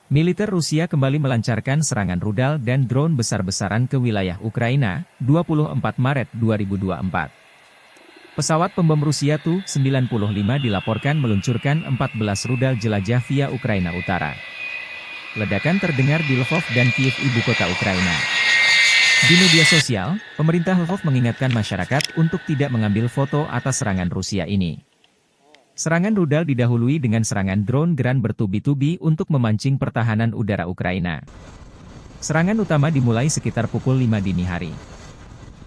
Militer Rusia kembali melancarkan serangan rudal dan drone besar-besaran ke wilayah Ukraina, 24 Maret 2024. Pesawat pembom Rusia Tu-95 dilaporkan meluncurkan 14 rudal jelajah via Ukraina Utara. Ledakan terdengar di Lvov dan Kiev, ibu kota Ukraina. Di media sosial, pemerintah Lvov mengingatkan masyarakat untuk tidak mengambil foto atas serangan Rusia ini. Serangan rudal didahului dengan serangan drone Gran bertubi-tubi untuk memancing pertahanan udara Ukraina. Serangan utama dimulai sekitar pukul 5 dini hari.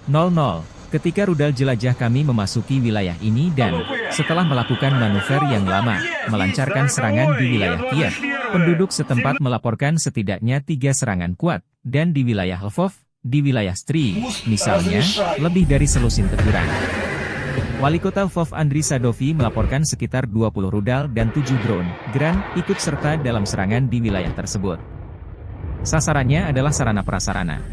00, ketika rudal jelajah kami memasuki wilayah ini dan, setelah melakukan manuver yang lama, melancarkan serangan di wilayah Kiev, penduduk setempat melaporkan setidaknya 3 serangan kuat, dan di wilayah Lvov, di wilayah Stry, misalnya, lebih dari selusin teguran. Wali Kota Lvov Andriy Sadovy melaporkan sekitar 20 rudal dan 7 drone Gran ikut serta dalam serangan di wilayah tersebut. Sasarannya adalah sarana prasarana.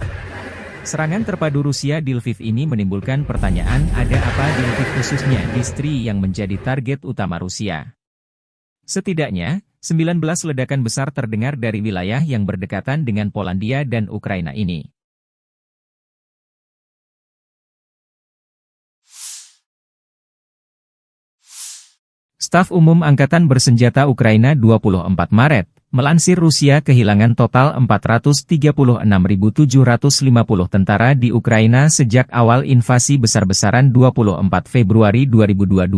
Serangan terpadu Rusia di Lviv ini menimbulkan pertanyaan, ada apa di Lviv khususnya di Stry yang menjadi target utama Rusia. Setidaknya, 19 ledakan besar terdengar dari wilayah yang berdekatan dengan Polandia dan Ukraina ini. Staf Umum Angkatan Bersenjata Ukraina 24 Maret, melansir Rusia kehilangan total 436.750 tentara di Ukraina sejak awal invasi besar-besaran 24 Februari 2022.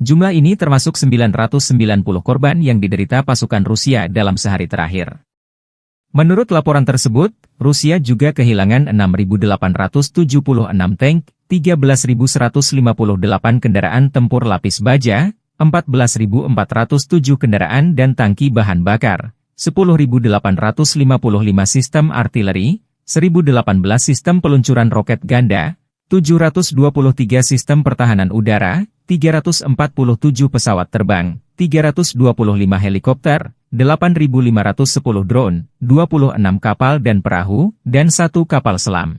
Jumlah ini termasuk 990 korban yang diderita pasukan Rusia dalam sehari terakhir. Menurut laporan tersebut, Rusia juga kehilangan 6.876 tank, 13.158 kendaraan tempur lapis baja, 14.407 kendaraan dan tangki bahan bakar, 10.855 sistem artileri, 1.018 sistem peluncuran roket ganda, 723 sistem pertahanan udara, 347 pesawat terbang, 325 helikopter, 8.510 drone, 26 kapal dan perahu, dan 1 kapal selam.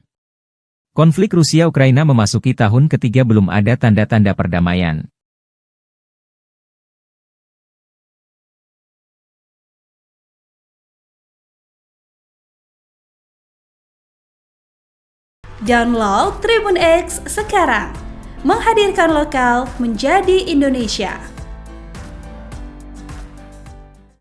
Konflik Rusia-Ukraina memasuki tahun ketiga belum ada tanda-tanda perdamaian. Download Tribun X sekarang, menghadirkan lokal menjadi Indonesia.